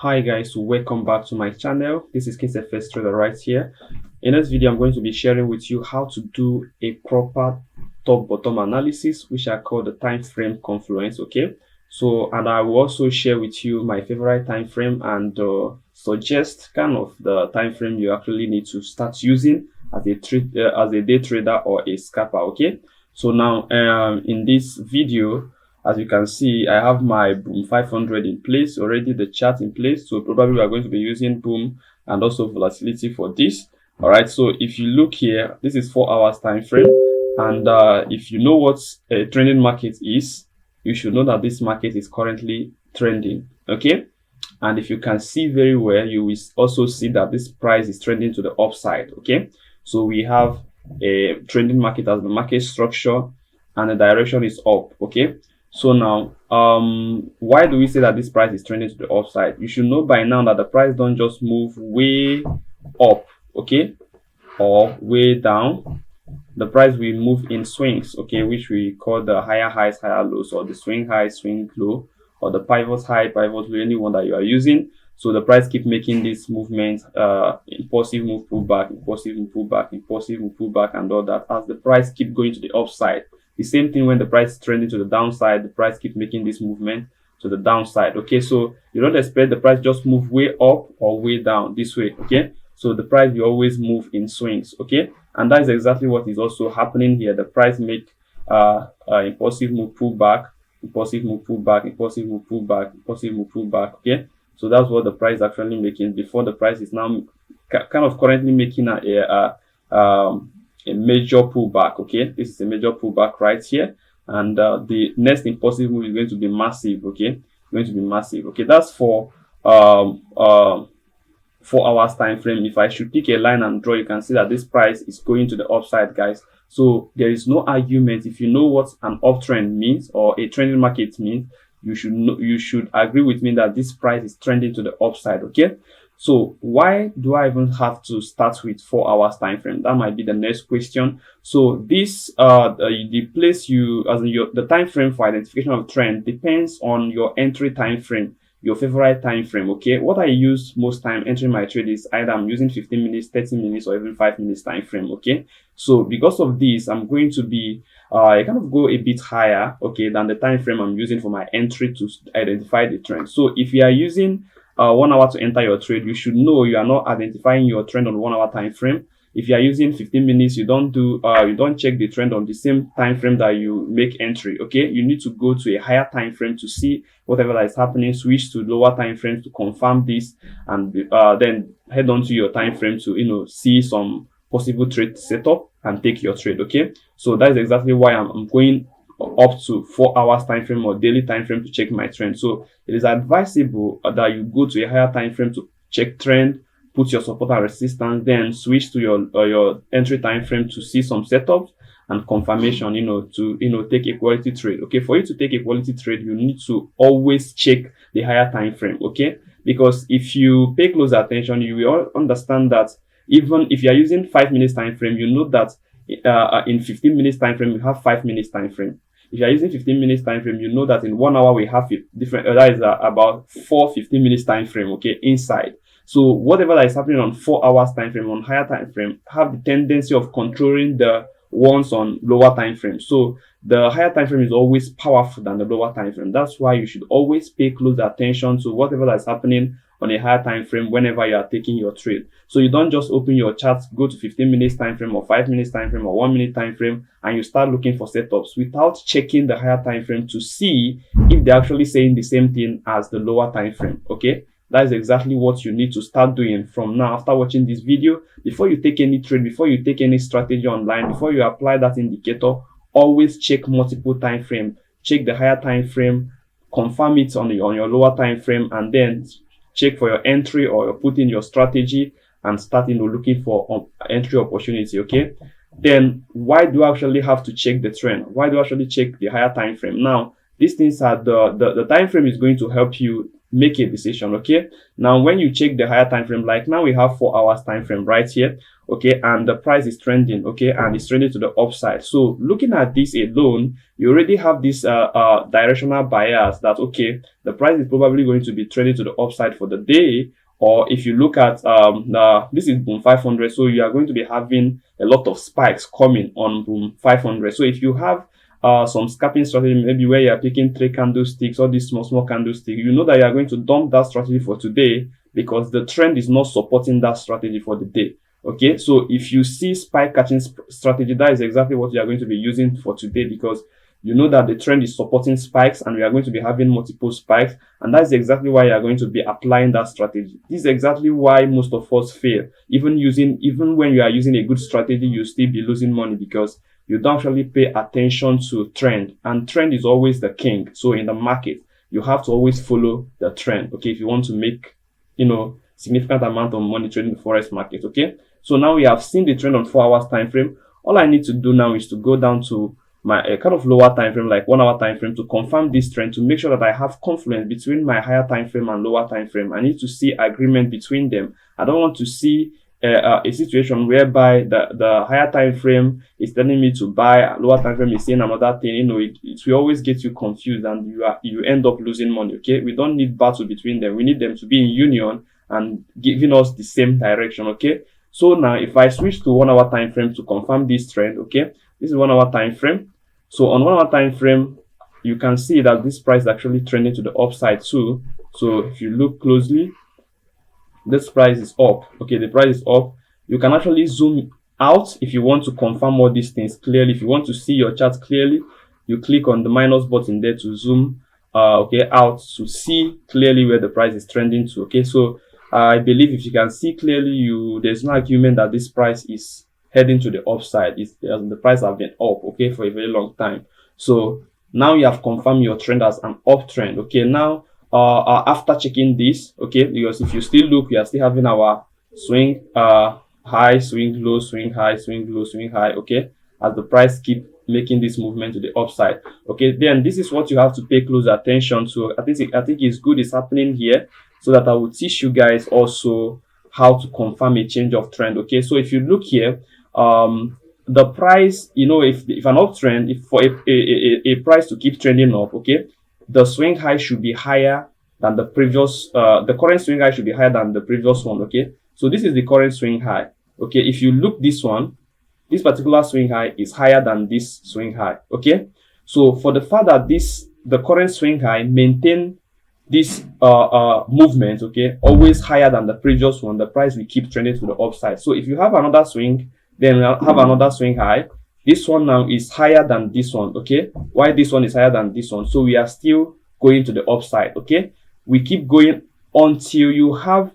Hi guys, welcome back to my channel. This is kingsfx trader right here. In this video I'm going to be sharing with you how to do a proper top bottom analysis, which I call the time frame confluence. Okay, so and I will also share with you my favorite time frame and suggest kind of the time frame you actually need to start using as a day trader or a scalper. Okay, so now in this video, as you can see, I have my boom 500 in place already, the chart in place. So probably we are going to be using boom and also volatility for this. All right, so if you look here, this is 4 hours time frame, and if you know what a trending market is, you should know that this market is currently trending. Okay, and if you can see very well, you will also see that this price is trending to the upside. Okay, so we have a trending market as the market structure, and the direction is up. Okay, so now why do we say that this price is trending to the upside? You should know by now that the price don't just move way up, okay, or way down. The price will move in swings, okay, which we call the higher highs, higher lows, or the swing high, swing low, or the pivot high, pivot low, any one that you are using. So the price keep making this movement, impulsive move, pullback, impulsive move, pullback, impulsive move, pullback, and all that as the price keep going to the upside. The same thing when the price is trending to the downside, the price keep making this movement to the downside. Okay, so you don't expect the price just move way up or way down this way. Okay, so the price will always move in swings. Okay, and that is exactly what is also happening here. The price make impulsive move, pullback, impulsive move, pullback, impulsive move, pullback, impulsive move, pullback. Okay, so that's what the price actually making before the price is now kind of currently making a major pullback. Okay, this is a major pullback right here, and the next impulsive move is going to be massive. Okay, going to be massive. Okay, that's for 4 hours time frame. If I should pick a line and draw, you can see that this price is going to the upside, guys. So there is no argument. If you know what an uptrend means or a trending market means, you should agree with me that this price is trending to the upside. Okay, so why do I even have to start with 4 hours time frame? That might be the next question. So this the place you as in the time frame for identification of trend depends on your entry time frame, your favorite time frame. Okay, what I use most time entering my trade is either I'm using 15 minutes, 30 minutes, or even 5 minutes time frame. Okay, so because of this, I'm going to be I kind of go a bit higher, okay, than the time frame I'm using for my entry to identify the trend. So if you are using 1 hour to enter your trade, you should know you are not identifying your trend on 1 hour time frame. If you are using 15 minutes, you don't check the trend on the same time frame that you make entry. Okay, you need to go to a higher time frame to see whatever that is happening, switch to lower time frames to confirm this, and then head on to your time frame to see some possible trade setup and take your trade. Okay, so that is exactly why I'm going up to 4 hours time frame or daily time frame to check my trend. So it is advisable that you go to a higher time frame to check trend, put your support and resistance, then switch to your entry time frame to see some setups and confirmation, to take a quality trade. Okay, for you to take a quality trade, you need to always check the higher time frame. Okay, because if you pay close attention, you will understand that even if you are using 5 minutes time frame, you know that in 15 minutes time frame you have 5 minutes time frame. If you are using 15 minutes time frame, you know that in 1 hour we have different that is about 15 minutes time frame, okay, inside. So whatever that is happening on 4 hours time frame, on higher time frame, have the tendency of controlling the ones on lower time frame. So the higher time frame is always powerful than the lower time frame. That's why you should always pay close attention to whatever that is happening on a higher time frame whenever you are taking your trade. So you don't just open your charts, go to 15 minutes time frame or 5 minutes time frame or 1 minute time frame, and you start looking for setups without checking the higher time frame to see if they're actually saying the same thing as the lower time frame. Okay, that is exactly what you need to start doing from now after watching this video. Before you take any trade, before you take any strategy online, before you apply that indicator, always check multiple time frame. Check the higher time frame, confirm it on your lower time frame, and then check for your entry or put in your strategy and start looking for entry opportunity. Okay, then why do I actually have to check the trend? Why do I actually check the higher time frame? Now these things are the time frame is going to help you make a decision. Okay, now when you check the higher time frame, like now we have 4 hours time frame right here, okay, and the price is trending, okay, and it's trending to the upside. So looking at this alone, you already have this directional bias that, okay, the price is probably going to be trending to the upside for the day. Or if you look at this is boom 500, so you are going to be having a lot of spikes coming on boom 500. So if you have some scalping strategy, maybe where you are picking 3 candlesticks or these small candlesticks, you know that you are going to dump that strategy for today because the trend is not supporting that strategy for the day. Okay, so if you see spike catching strategy, that is exactly what you are going to be using for today, because you know that the trend is supporting spikes and we are going to be having multiple spikes, and that's exactly why you are going to be applying that strategy. This is exactly why most of us fail. Even when you are using a good strategy, you still be losing money because you don't actually pay attention to trend, and trend is always the king. So in the market, you have to always follow the trend, okay, if you want to make, significant amount of money trading the forex market. Okay, so now we have seen the trend on 4 hours time frame. All I need to do now is to go down to my kind of lower time frame, like 1 hour time frame, to confirm this trend, to make sure that I have confluence between my higher time frame and lower time frame. I need to see agreement between them. I don't want to see a situation whereby the higher time frame is telling me to buy, lower time frame is saying another thing. It will always get you confused and you end up losing money. Okay, we don't need battle between them. We need them to be in union and giving us the same direction. Okay, so now if I switch to 1 hour time frame to confirm this trend, okay, this is 1 hour time frame. So on 1 hour time frame, you can see that this price is actually trending to the upside too. So if you look closely, this price is up. Okay, the price is up. You can actually zoom out if you want to confirm all these things clearly. If you want to see your chart clearly, you click on the minus button there to zoom out to see clearly where the price is trending to. Okay, so I believe if you can see clearly, there's no argument that this price is heading to the upside. The price have been up, okay, for a very long time. So now you have confirmed your trend as an uptrend. Okay, now after checking this, okay, because if you still look, we are still having our swing high, swing low, swing high, swing low, swing high, okay, as the price keep making this movement to the upside. Okay, then this is what you have to pay close attention to. I think it's good it's happening here, so that I will teach you guys also how to confirm a change of trend. Okay, so if you look here, the price, if an uptrend, if for a price to keep trending up, okay, the swing high should be higher than the previous, the current swing high should be higher than the previous one. Okay, so this is the current swing high. Okay, if you look this one, this particular swing high is higher than this swing high. Okay, so for the fact that the current swing high maintain this movement, okay, always higher than the previous one, the price will keep trending to the upside. So if you have another swing, then we'll have another swing high. This one now is higher than this one. Okay, why this one is higher than this one? So we are still going to the upside. Okay, we keep going until you have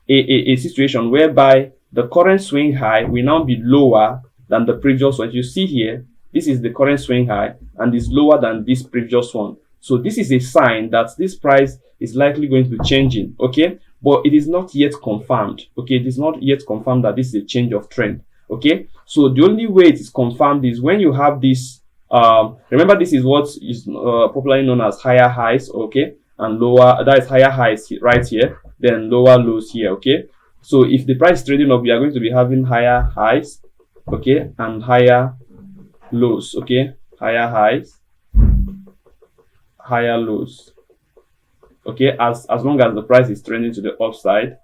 a situation whereby the current swing high will now be lower than the previous one. You see here, this is the current swing high and is lower than this previous one. So this is a sign that this price is likely going to be changing. Okay, but it is not yet confirmed. Okay, it is not yet confirmed that this is a change of trend. Okay, so the only way it is confirmed is when you have this, remember this is what is popularly known as higher highs, okay, and lower, that is higher highs right here, then lower lows here. Okay, so if the price is trading up, we are going to be having higher highs, okay, and higher lows. Okay, higher highs, higher lows. Okay, as long as the price is trending to the upside.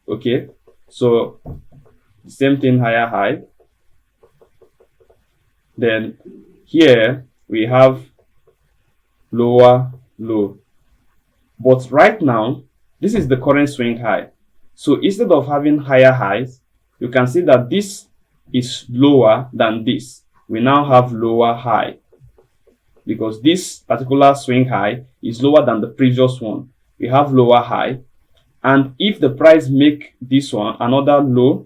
Okay, so same thing, higher high. Then here we have lower low. But right now, this is the current swing high. So instead of having higher highs, you can see that this is lower than this. We now have lower high, because this particular swing high is lower than the previous one. We have lower high. And if the price make this one another low,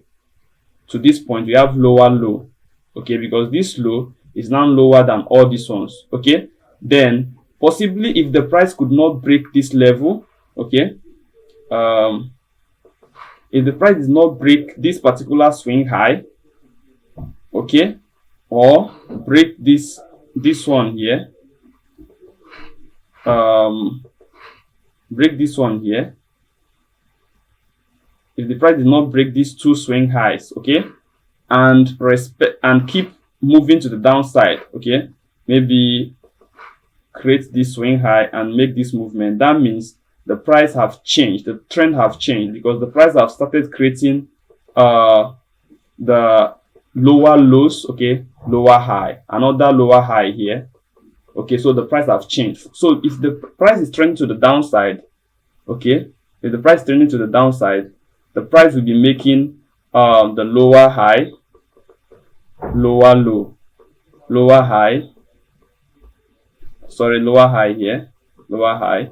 to this point we have lower low. Okay, because this low is now lower than all these ones. Okay, then possibly if the price could not break this level, okay, if the price does not break this particular swing high, okay, or break this one here, break this one here, if the price did not break these two swing highs, okay, and keep moving to the downside, okay, maybe create this swing high and make this movement, that means the price have changed, the trend have changed, because the price have started creating the lower lows, okay, lower high, another lower high here, okay. So the price have changed. So if the price is trending to the downside, okay, if the price is trending to the downside, the price will be making the lower high, lower low, lower high, sorry, lower high here, lower high,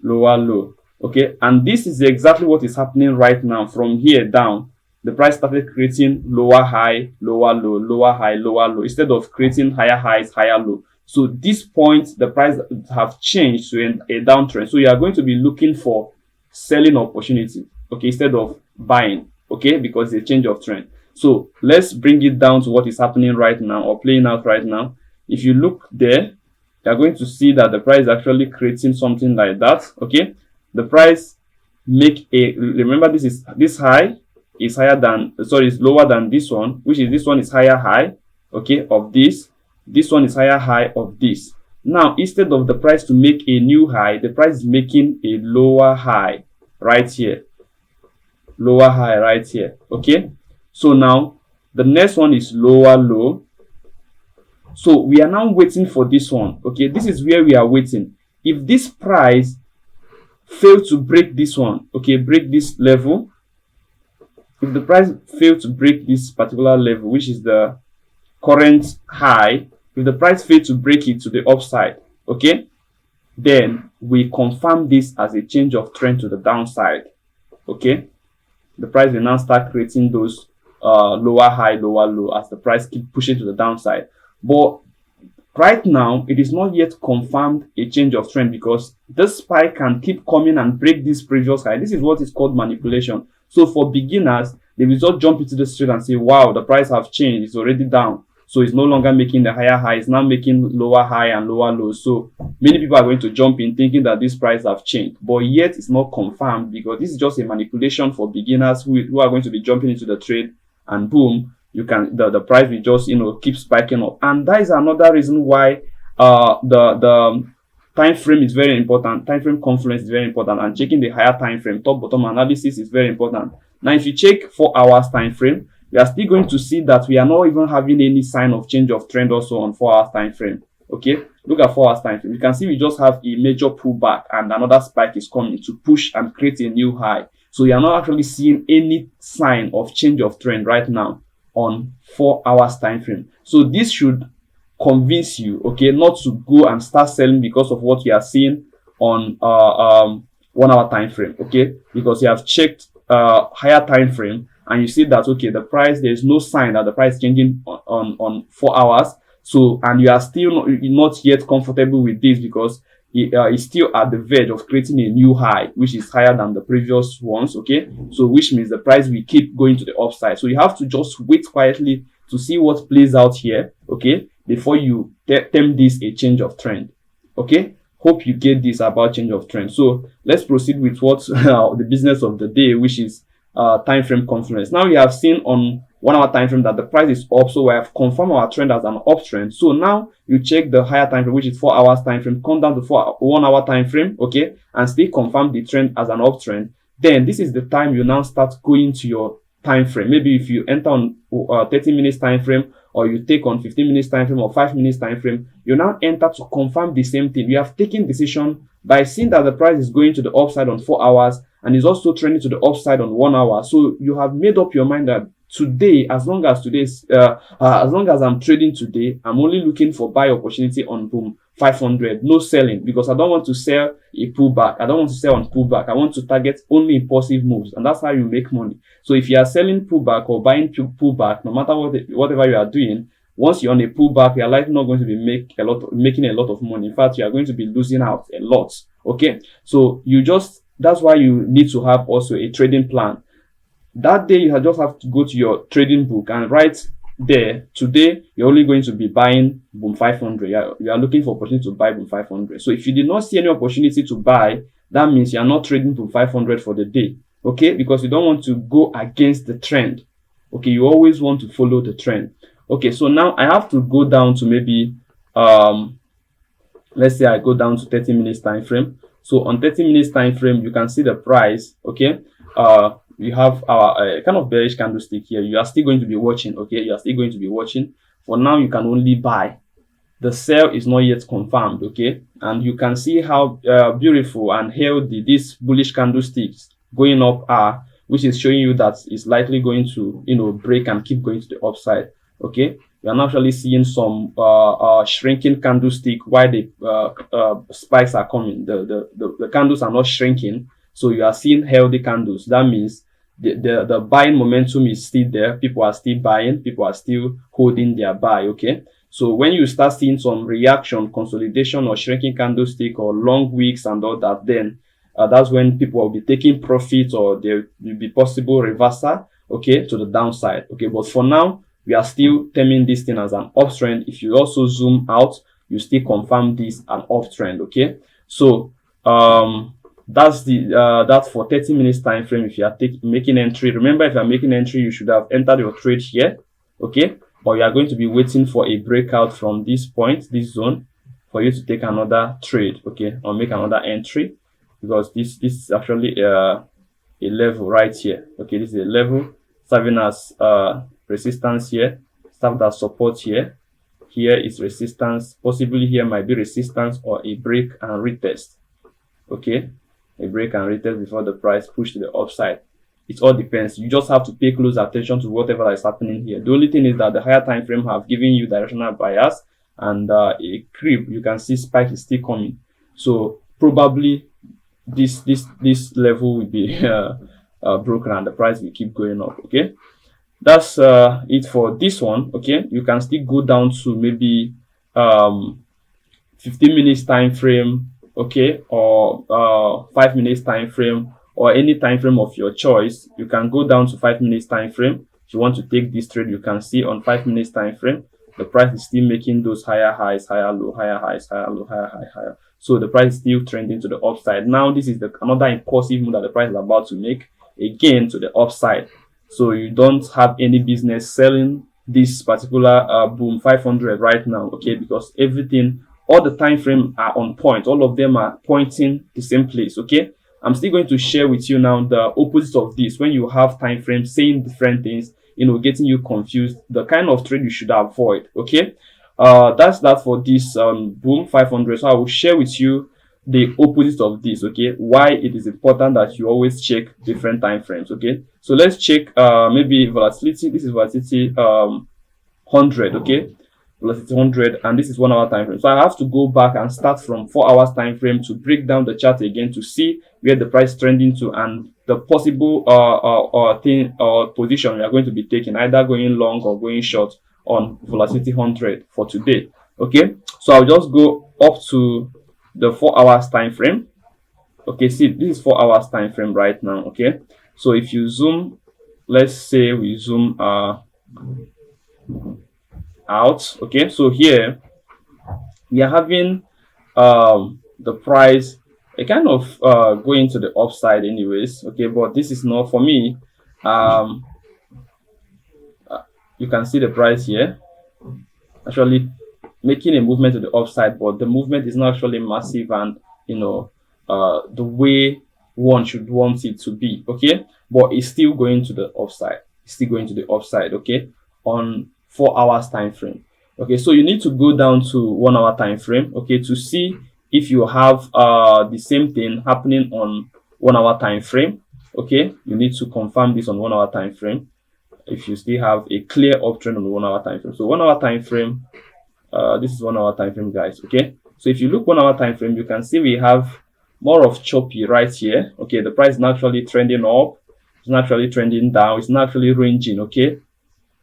lower low, okay. And this is exactly what is happening right now. From here down, the price started creating lower high, lower low, lower high, lower low, instead of creating higher highs, higher low. So this point, the price have changed to a downtrend. So you are going to be looking for selling opportunity, okay, instead of buying, okay, because it's a change of trend. So let's bring it down to what is happening right now or playing out right now. If you look there, you are going to see that the price is actually creating something like that, okay. The price make a, remember, this high is higher than, sorry, is lower than this one, which is, this one is higher high, okay, of this one is higher high of this. Now instead of the price to make a new high, the price is making a lower high right here, lower high right here, okay. So now the next one is lower low. So we are now waiting for this one, okay. This is where we are waiting. If this price fail to break this one, okay, break this level, if the price fail to break this particular level, which is the current high, if the price fail to break it to the upside, okay, then we confirm this as a change of trend to the downside, okay. The price will now start creating those lower high, lower low as the price keep pushing to the downside. But right now, it is not yet confirmed a change of trend, because this spike can keep coming and break this previous high. This is what is called manipulation. So for beginners, they will just jump into the street and say, wow, the price have changed, it's already down. So it's no longer making the higher high, it's now making lower high and lower low. So many people are going to jump in thinking that this price have changed, but yet it's not confirmed, because this is just a manipulation for beginners who are going to be jumping into the trade, and boom, you can, the price will just, you know, keep spiking up. And that is another reason why the time frame is very important. Time frame confluence is very important, and checking the higher time frame, top bottom analysis, is very important. Now if you check 4 hours time frame, you are still going to see that we are not even having any sign of change of trend also on 4 hours time frame, okay. Look at 4 hours time frame, you can see we just have a major pullback and another spike is coming to push and create a new high. So you are not actually seeing any sign of change of trend right now on 4 hours time frame. So this should convince you, okay, not to go and start selling because of what you are seeing on 1 hour time frame, okay, because you have checked higher time frame and you see that, okay, the price, there's no sign that the price is changing on 4 hours. So, and you are still not yet comfortable with this, because it's still at the verge of creating a new high, which is higher than the previous ones, okay. So which means the price will keep going to the upside. So you have to just wait quietly to see what plays out here, okay, before you term this a change of trend, okay. Hope you get this about change of trend. So let's proceed with what the business of the day, which is time frame confluence. Now we have seen on 1 hour time frame that the price is up, so we have confirmed our trend as an uptrend. So now you check the higher time frame, which is 4 hours time frame, come down to 1 hour time frame, okay, and still confirm the trend as an uptrend. Then this is the time you now start going to your time frame. Maybe if you enter on 30 minutes time frame, or you take on 15 minutes time frame or 5 minutes time frame, you now enter to confirm the same thing. You have taken decision by seeing that the price is going to the upside on 4 hours and is also trending to the upside on 1 hour. So you have made up your mind that today, as long as I'm trading today, I'm only looking for buy opportunity on boom 500, no selling, because I don't want to sell a pullback. I don't want to sell on pullback. I want to target only impulsive moves, and that's how you make money. So if you are selling pullback or buying pullback, no matter whatever you are doing, once you're on a pullback, you are likely not going to be making a lot of money. In fact, you are going to be losing out a lot. Okay, so that's why you need to have also a trading plan. That day, you just have to go to your trading book and write there today, you're only going to be buying boom 500. You are looking for opportunity to buy boom 500. So if you did not see any opportunity to buy, that means you are not trading boom 500 for the day. Okay, because you don't want to go against the trend. Okay, you always want to follow the trend. Okay, so now I have to go down to maybe let's say I go down to 30 minutes time frame. So on 30 minutes time frame, you can see the price. Okay, you have our kind of bearish candlestick here. You are still going to be watching. Okay, you are still going to be watching. For now, you can only buy. The sell is not yet confirmed. Okay, and you can see how beautiful and healthy these bullish candlesticks going up are, which is showing you that it's likely going to, you know, break and keep going to the upside. Okay, we are actually seeing some shrinking candlestick while the spikes are coming. The candles are not shrinking, so you are seeing healthy candles. That means the buying momentum is still there. People are still buying. People are still holding their buy. Okay, so when you start seeing some reaction, consolidation, or shrinking candlestick, or long wicks and all that, then that's when people will be taking profit, or there will be possible reversal, okay, to the downside. Okay, but for now, we are still terming this thing as an uptrend. If you also zoom out, you still confirm this an uptrend. Okay, so that's the that's for 30 minutes time frame. If you are making entry, remember, if you are making entry, you should have entered your trade here. Okay, but you are going to be waiting for a breakout from this point, this zone, for you to take another trade. Okay, or make another entry, because this is actually a level right here. Okay, this is a level serving as resistance here, served as support here. Here is resistance. Possibly here might be resistance or a break and retest. Okay, a break and retest before the price push to the upside. It all depends. You just have to pay close attention to whatever is happening here. The only thing is that the higher time frame have given you directional bias, and a creep. You can see spike is still coming. So probably this level will be broken and the price will keep going up. Okay, that's it for this one. Okay, you can still go down to maybe 15 minutes time frame, okay, or 5 minutes time frame, or any time frame of your choice. You can go down to 5 minutes time frame. If you want to take this trade, you can see on 5 minutes time frame, the price is still making those higher highs, higher low, higher highs, higher low, higher high, higher. So the price is still trending to the upside. Now this is another impulsive move that the price is about to make, again to the upside. So you don't have any business selling this particular boom 500 right now, okay, because everything, all the time frame are on point. All of them are pointing the same place. Okay, I'm still going to share with you now the opposite of this. When you have time frames saying different things, you know, getting you confused, the kind of trade you should avoid. Okay, that's that for this boom 500. So I will share with you the opposite of this. Okay, why it is important that you always check different time frames. Okay, so let's check maybe volatility. This is volatility 100. Okay, velocity 100, and this is 1 hour time frame. So I have to go back and start from 4 hours time frame to break down the chart again to see where the price is trending to, and the possible thing or position we are going to be taking, either going long or going short on volatility 100 for today. Okay, so I'll just go up to the 4 hours time frame. Okay, see, this is 4 hours time frame right now. Okay, so if you zoom, let's say we zoom out. Okay, so here we are having the price kind of going to the upside anyways. Okay, but this is not for me. You can see the price here actually making a movement to the upside, but the movement is not actually massive, and you know the way one should want it to be. Okay, but it's still going to the upside. It's still going to the upside. Okay, on 4 hours time frame. Okay, so you need to go down to 1 hour time frame, okay, to see if you have the same thing happening on 1 hour time frame. Okay, you need to confirm this on 1 hour time frame if you still have a clear uptrend on the 1 hour time frame. So 1 hour time frame, this is 1 hour time frame, guys. Okay, so if you look 1 hour time frame, you can see we have more of choppy right here. Okay, the price is not actually trending up, it's not actually trending down, it's not actually ranging. Okay,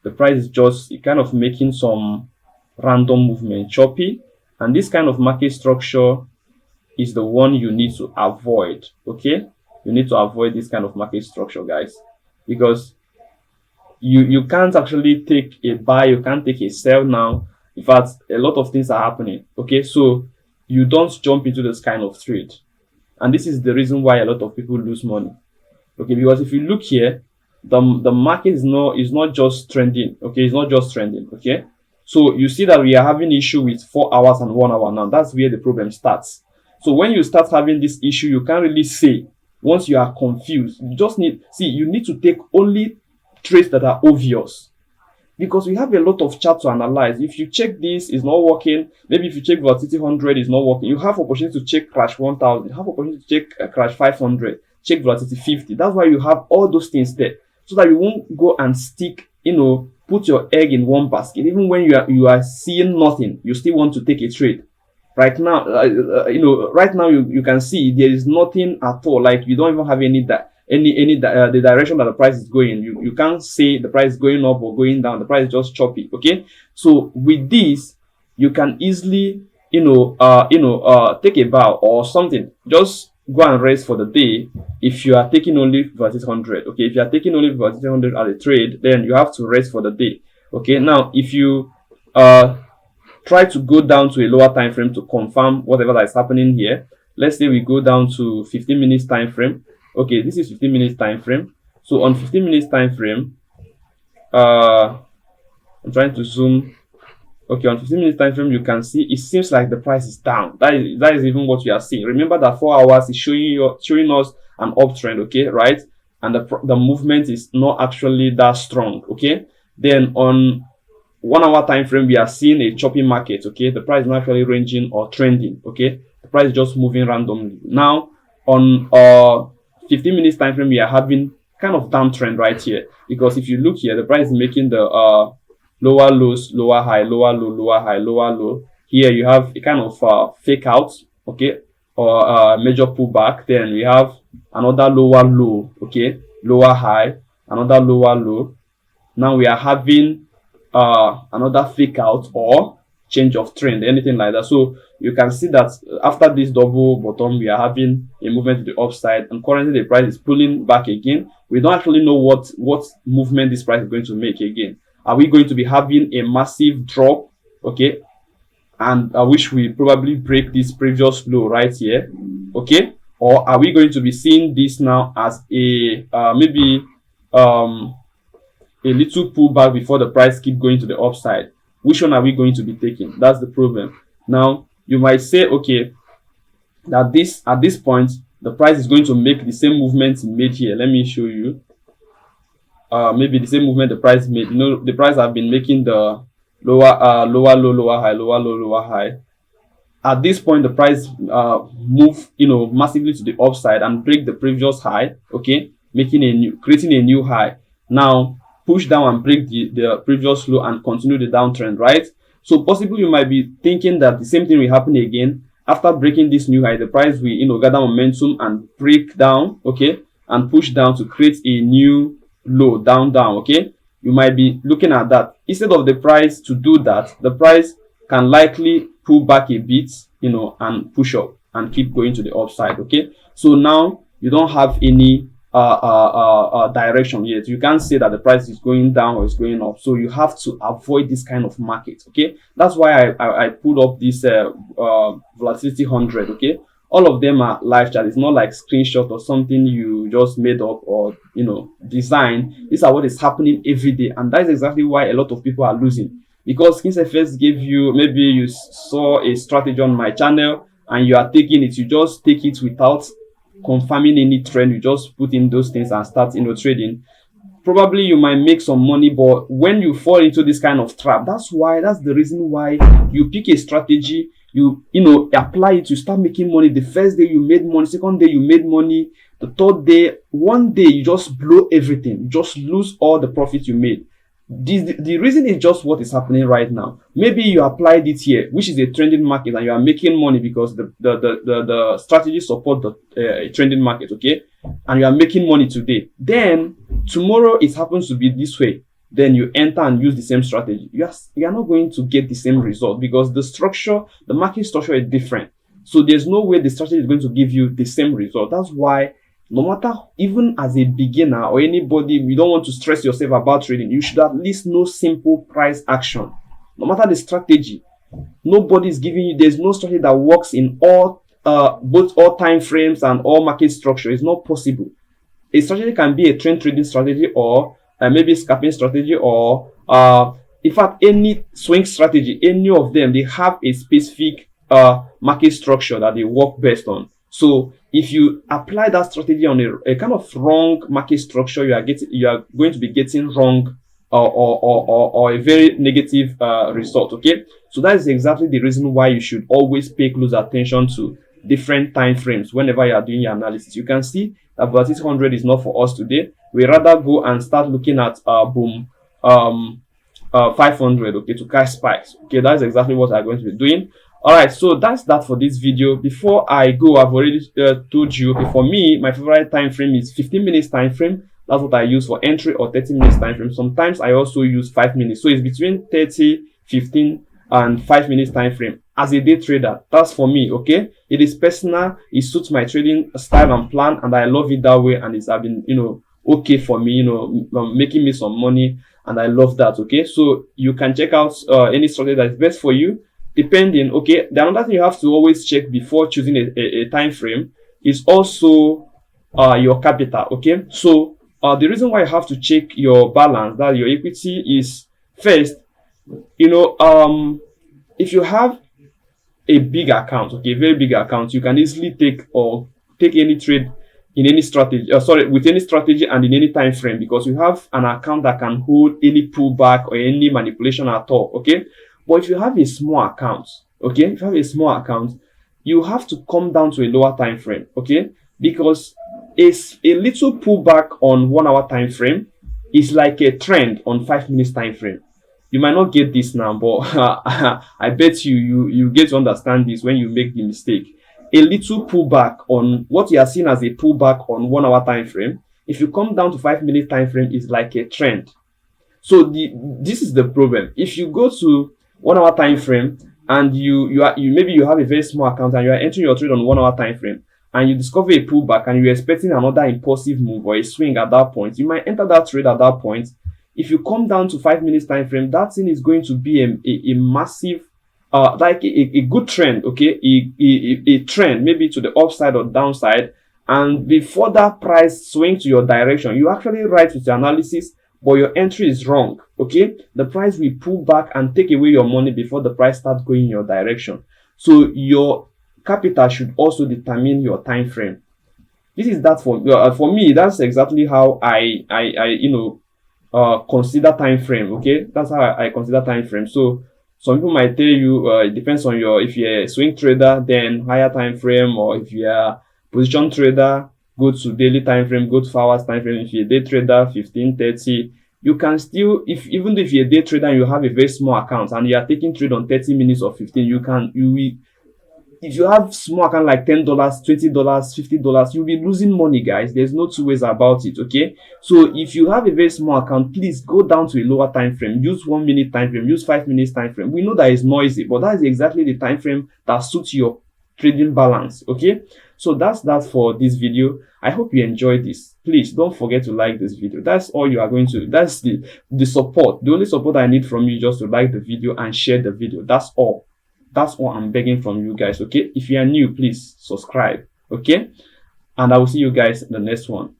the price is just kind of making some random movement, choppy, and this kind of market structure is the one you need to avoid. Okay, you need to avoid this kind of market structure, guys, because You can't actually take a buy, you can't take a sell now. In fact, a lot of things are happening. Okay, so you don't jump into this kind of trade, and this is the reason why a lot of people lose money. Okay, because if you look here, the market is not just trending. Okay, it's not just trending. Okay, so you see that we are having issue with 4 hours and 1 hour now. That's where the problem starts. So when you start having this issue, you can't really say. Once you are confused, you need to take only trades that are obvious, because we have a lot of chart to analyze. If you check this is not working, maybe if you check volatility 100 is not working, you have opportunity to check crash 1000, you have opportunity to check crash 500, check volatility 50. That's why you have all those things there, so that you won't go and stick, put your egg in one basket. Even when you are seeing nothing, you still want to take a trade. Right now, right now you can see there is nothing at all. Like, you don't even have the direction that the price is going. You can't say the price is going up or going down. The price is just choppy. Okay, so with this, you can easily take a bow or something. Just go and rest for the day. If you are taking only versus 100, okay, if you are taking only versus 100 as a trade, then you have to rest for the day. Okay, now if you try to go down to a lower time frame to confirm whatever that is happening here. Let's say we go down to 15 minutes time frame. Okay, this is 15 minutes time frame. So on 15 minutes time frame, I'm trying to zoom. Okay, on 15 minutes time frame, you can see it seems like the price is down. That is even what we are seeing. Remember that 4 hours is showing us an uptrend. Okay, right? And the movement is not actually that strong. Okay, then on 1 hour time frame, we are seeing a choppy market. Okay, the price is not actually ranging or trending. Okay, the price is just moving randomly. Now on 15 minutes time frame, we are having kind of downtrend right here, because if you look here, the price is making the lower lows, lower high, lower low, lower high, lower low. Here you have a kind of fake out, okay, or major pullback. Then we have another lower low, okay, lower high, another lower low. Now we are having another fake out or change of trend, anything like that. So you can see that after this double bottom, we are having a movement to the upside, and currently the price is pulling back again. We don't actually know what movement this price is going to make again. Are we going to be having a massive drop? Okay, and I wish we probably break this previous low right here. Okay, or are we going to be seeing this now as a maybe a little pullback before the price keep going to the upside? Which one are we going to be taking? That's the problem. Now you might say, okay, that at this point the price is going to make the same movement it made here. Let me show you. Maybe the same movement the price made. The price have been making the lower low, lower high, lower low, lower high. At this point, the price move massively to the upside and break the previous high. Okay, creating a new high. Now push down and break the previous low and continue the downtrend, right? So possibly you might be thinking that the same thing will happen again after breaking this new high. The price will gather momentum and break down, okay, and push down to create a new low down. Okay, you might be looking at that. Instead of the price to do that, the price can likely pull back a bit, and push up and keep going to the upside. Okay, so now you don't have any direction yet. You can't say that the price is going down or is going up, so you have to avoid this kind of market. Okay, that's why I pulled up this volatility 100. Okay, all of them are live chart. It's not like screenshot or something you just made up or design. These are what is happening every day, and that is exactly why a lot of people are losing. Because kingsfx gave you, maybe you saw a strategy on my channel and you are taking it, you just take it without confirming any trend. You just put in those things and start trading. Probably you might make some money, but when you fall into this kind of trap, that's the reason why you pick a strategy, you apply it, you start making money. The first day you made money, second day you made money, the third day, one day you just blow everything, you just lose all the profit you made. The reason is just what is happening right now. Maybe you applied it here, which is a trending market, and you are making money because the strategy support the trending market, okay, and you are making money today. Then tomorrow it happens to be this way. Then you enter and use the same strategy. You are not going to get the same result because the market structure is different. So there's no way the strategy is going to give you the same result. That's why No matter, even as a beginner or anybody, you don't want to stress yourself about trading, you should at least know simple price action. No matter the strategy, nobody is giving you, there's no strategy that works in all both all time frames and all market structure. It's not possible. A strategy can be a trend trading strategy, or maybe scalping strategy, or in fact any swing strategy. Any of them, they have a specific market structure that they work best on. So if you apply that strategy on a kind of wrong market structure, you are going to be getting wrong or a very negative result. Okay, so that is exactly the reason why you should always pay close attention to different time frames whenever you are doing your analysis. You can see that volatility 100 is not for us today. We rather go and start looking at 500, okay, to catch spikes. Okay, that's exactly what I'm going to be doing. All right, so that's that for this video. Before I go, I've already told you, okay, for me, my favorite time frame is 15 minutes time frame. That's what I use for entry, or 30 minutes time frame. Sometimes I also use 5 minutes. So it's between 30, 15, and 5 minutes time frame. As a day trader, that's for me. Okay, it is personal. It suits my trading style and plan, and I love it that way. And it's been, okay for me, making me some money, and I love that. Okay, so you can check out any strategy that is best for you, depending. Okay, the another thing you have to always check before choosing a time frame is also your capital. Okay, so the reason why you have to check your balance, that your equity, is first, if you have a big account, okay, very big account, you can easily take any trade in any strategy, with any strategy and in any time frame, because you have an account that can hold any pullback or any manipulation at all. Okay, but if you have a small account, okay, if you have a small account, you have to come down to a lower time frame. Okay, because it's a little pullback on 1 hour time frame is like a trend on 5 minutes time frame. You might not get this now, but I bet you get to understand this when you make the mistake. A little pullback on what you are seeing as a pullback on 1 hour time frame, if you come down to 5 minute time frame, is like a trend. So this is the problem. If you go to 1 hour time frame and you maybe you have a very small account and you are entering your trade on 1 hour time frame, and you discover a pullback and you're expecting another impulsive move or a swing at that point, you might enter that trade at that point. If you come down to 5 minutes time frame, that thing is going to be a massive, like a good trend, okay, a trend, maybe to the upside or downside. And before that price swing to your direction, you actually write with your analysis, but your entry is wrong. Okay, the price will pull back and take away your money before the price starts going in your direction. So your capital should also determine your time frame. This is that for me. That's exactly how I consider time frame. Okay, that's how I consider time frame. So some people might tell you it depends on if you're a swing trader, then higher time frame, or if you're a position trader, go to daily time frame, go to hours time frame. If you're a day trader, 15, 30, you can still, even if you're a day trader and you have a very small account and you are taking trade on 30 minutes or 15, you will, if you have small account like $10, $20, $50, you'll be losing money, guys. There's no two ways about it. Okay, so if you have a very small account, please go down to a lower time frame. Use 1 minute time frame, use 5 minutes time frame. We know that it's noisy, but that is exactly the time frame that suits your trading balance. Okay, so that's that for this video. I hope you enjoyed this. Please don't forget to like this video. That's all you are going to, that's the support. The only support I need from you is just to like the video and share the video. That's all I'm begging from you guys. Okay, if you are new, please subscribe. Okay, and I will see you guys in the next one.